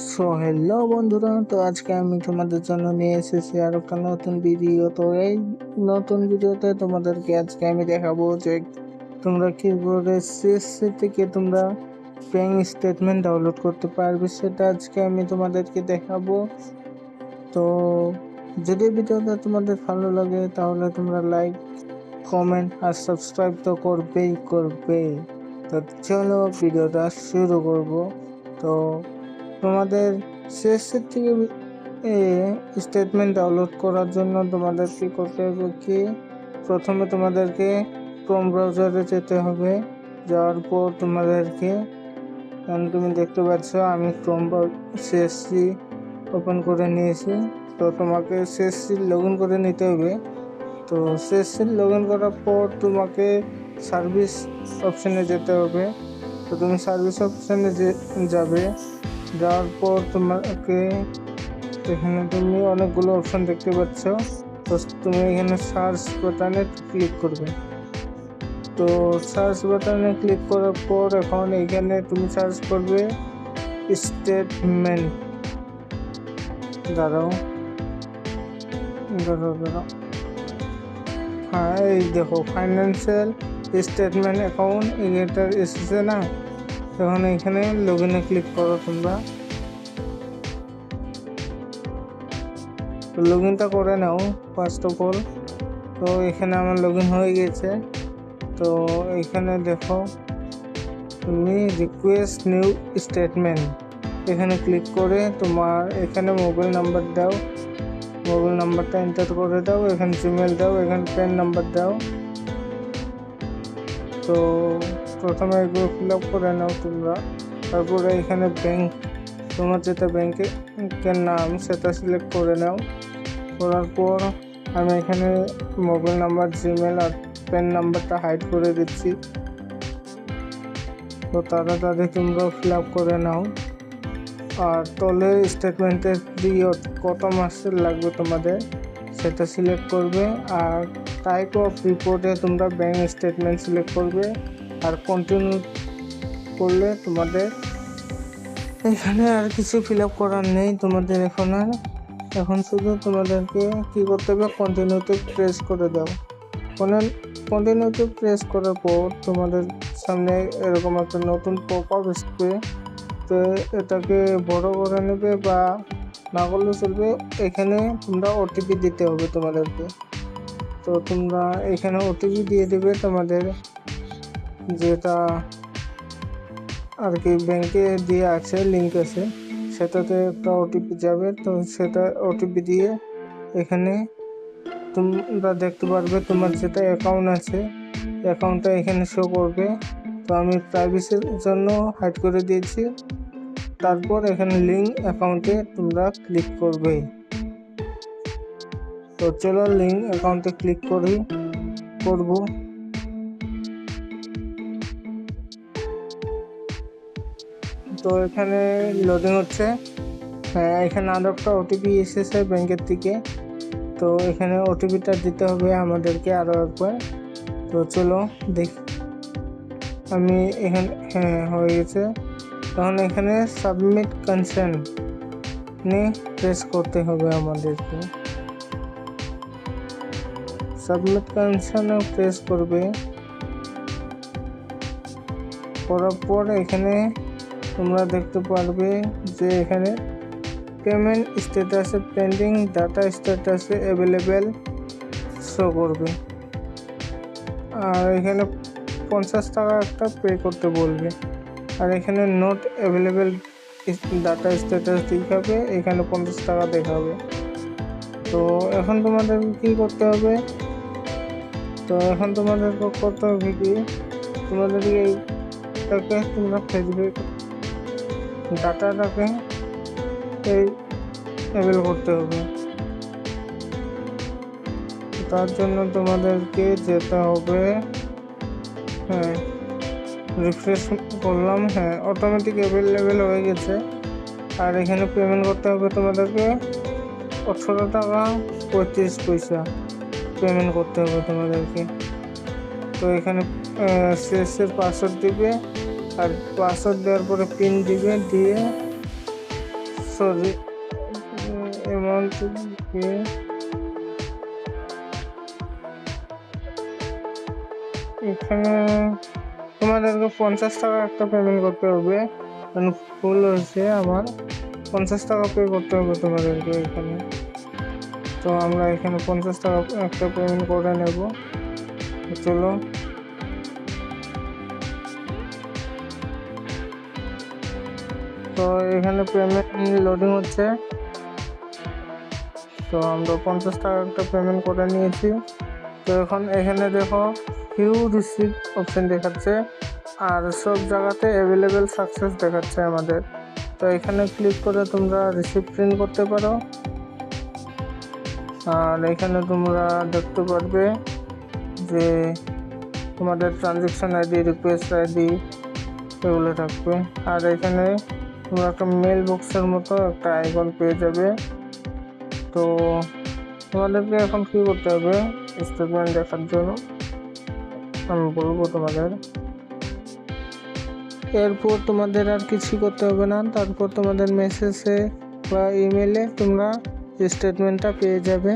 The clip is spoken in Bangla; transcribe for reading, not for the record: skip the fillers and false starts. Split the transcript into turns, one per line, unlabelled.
সো হ্যালো বন্ধুরা, তো আজকে আমি তোমাদের জন্য নিয়ে এসেছি আর একটা নতুন ভিডিও। তো এই নতুন ভিডিওতে তোমাদেরকে আজকে আমি দেখাবো যে তোমরা কি করে সিএসসি থেকে তোমরা ব্যাংক স্টেটমেন্ট ডাউনলোড করতে পারবে, সেটা আজকে আমি তোমাদেরকে দেখাবো। তো যদি ভিডিওটা তোমাদের ভালো লাগে তাহলে তোমরা লাইক, কমেন্ট আর সাবস্ক্রাইব তো করবে। তো চলো ভিডিওটা শুরু করব। তো তোমাদের সিএসসি থেকে স্টেটমেন্ট ডাউনলোড করার জন্য তোমাদের কি করতে হবে, কি প্রথমে তোমাদেরকে ক্রোম ব্রাউজারে যেতে হবে। যাওয়ার পর তোমাদেরকে, কারণ তুমি দেখতে পাচ্ছ আমি ক্রোম সিএসসি ওপেন করে নিয়েছি। তো তোমাকে সিএসসি লগ ইন করে নিতে হবে। তো সিএসসি লগ ইন করার পর তোমাকে সার্ভিস অপশানে যেতে হবে। তো তুমি সার্ভিস অপশানে যাবে। যাওয়ার পর তোমাকে এখানে তুমি অনেকগুলো অপশন দেখতে পাচ্ছ। তো তুমি এখানে সার্চ বাটনে ক্লিক করবে। তো সার্চ বাটনে ক্লিক করার পর এখন এখানে তুমি সার্চ করবে স্টেটমেন্ট। দাঁড়াও দাঁড়াও দাঁড়াও হ্যাঁ, এই দেখো ফাইন্যান্সিয়াল স্টেটমেন্ট অ্যাকাউন্ট এটা এসেছে না। এখন এখানে লগ ইনে ক্লিক করো তোমরা। তো লগ ইনটা করে নাও ফার্স্ট অফ অল। তো এখানে আমার লগ ইন হয়ে গেছে। তো এখানে দেখো তুমি রিকোয়েস্ট নিউ স্টেটমেন্ট, এখানে ক্লিক করে তোমার এখানে মোবাইল নাম্বার দাও, মোবাইল নাম্বারটা এন্টার করে দাও, এখানে জিমেল দাও, এখানে প্যান নাম্বার দাও। তো প্রথমে এগুলো ফিল আপ করে নাও তোমরা। তারপরে এখানে ব্যাংক, তোমার যেটা ব্যাংকের নাম সেটা সিলেক্ট করে নাও। করার পর আমি এখানে মোবাইল নাম্বার, জিমেল আর প্যান নাম্বারটা হাইড করে দিচ্ছি। তো তাড়াতাড়ি তোমরা ফিল আপ করে নাও। আর তলে স্টেটমেন্টের পিরিয়ড কত মাসের লাগবে তোমাদের সেটা সিলেক্ট করবে। আর টাইপ অফ রিপোর্টে তোমরা ব্যাংক স্টেটমেন্ট সিলেক্ট করবে। আর কন্টিনিউ করলে তোমাদের এখানে আর কিছু ফিল আপ করার নেই তোমাদের। এখন শুধু তোমাদেরকে কী করতে হবে, কন্টিনিউতে প্রেস করে দাও। কন্টিনিউতে প্রেস করার পর তোমাদের সামনে এরকম একটা নতুন পপ আপ আসবে। তো এটাকে বড় করে নেবে বা না করলে চলবে। এখানে তোমরা ওটিপি দিতে হবে তোমাদেরকে। তো তোমরা এখানে ওটিপি দিয়ে দেবে তোমাদের, যেটা আর কি ব্যাংকে দিয়ে আছে, লিঙ্ক আছে, সেটাতে একটা ওটিপি যাবে। তো সেটা ওটিপি দিয়ে এখানে তোমরা দেখতে পারবে তোমার যেটা অ্যাকাউন্ট আছে, অ্যাকাউন্টটা এখানে শো করবে। তো আমি প্রাইভেসির জন্য হাইড করে দিয়েছি। তারপর এখানে লিঙ্ক অ্যাকাউন্টে তোমরা ক্লিক করবে। তো চলো লিঙ্ক অ্যাকাউন্টে ক্লিক করব। তো এখানে লোডিং হচ্ছে। হ্যাঁ, এখানে আরও একটা ওটিপি এসেছে ব্যাংকের থেকে। তো এখানে ওটিপিটা দিতে হবে আমাদেরকে আরও একবার। তো চলো দেখি। আমি এখানে, হ্যাঁ হয়ে গেছে। তখন এখানে সাবমিট কনসেন্ট নিয়ে প্রেস করতে হবে আমাদেরকে। সাবমিট কনসেন্টে প্রেস করবে। করার পর এখানে তোমরা দেখতে পারবে যে এখানে পেমেন্ট স্ট্যাটাসে পেন্ডিং, ডাটা স্ট্যাটাসে অ্যাভেলেবেল শো করবে। আর এখানে 50 টাকা একটা পে করতে বলবে। আর এখানে নট অ্যাভেলেবেল ডাটা স্ট্যাটাস দেখাবে, এখানে 50 টাকা দেখাবে। তো এখন তোমাদের কি করতে হবে, কি তোমাদের এইটাকে তোমরা ফেসবুক ডাটাটাকে এই অ্যাভেল করতে হবে। তার জন্য তোমাদেরকে যেতে হবে, হ্যাঁ রিফ্রেশ করলাম, হ্যাঁ অটোমেটিক অ্যাভেলেবেল হয়ে গেছে। আর এখানে পেমেন্ট করতে হবে তোমাদেরকে 18 টাকা 35 পয়সা পেমেন্ট করতে হবে তোমাদেরকে। তো এখানে সিএসসির পাসওয়ার্ড দিবে। আর পাসওয়ার্ড দেওয়ার পরে পিন দিবে, দিয়ে সরি অ্যামাউন্ট এখানে তোমাদেরকে 50 টাকা একটা পেমেন্ট করতে হবে, মানে ভুল হয়েছে আমার, 50 টাকা পে করতে হবে তোমাদেরকে এখানে। তো আমরা এখানে 50 টাকা একটা পেমেন্ট করে নেব। চলো, তো এখানে পেমেন্ট লোডিং হচ্ছে। তো আমরা 50 টাকা একটা পেমেন্ট করে নিয়েছি। তো এখন এখানে দেখো হিউ রিসিভ অপশন দেখাচ্ছে, আর সব জায়গাতে অ্যাভেলেবেল সাকসেস দেখাচ্ছে আমাদের। তো এখানে ক্লিক করে তোমরা রিসিভ প্রিন্ট করতে পারো। আর এখানে তোমরা দেখতে পারবে যে তোমাদের ট্রানজ্যাকশন আইডি, রিকোয়েস্ট আইডি এগুলো থাকবে। আর এখানে তোমরা একটা মেল বক্সের মতো একটা আইকন পেয়ে যাবে। তো তোমাদেরকে এখন কী করতে হবে, স্টেটমেন্ট দেখার জন্য আমি বলবো তোমাদের। এরপর তোমাদের আর কিছু করতে হবে না, তারপর তোমাদের মেসেজে বা ইমেলে তোমরা স্টেটমেন্টটা পেয়ে যাবে।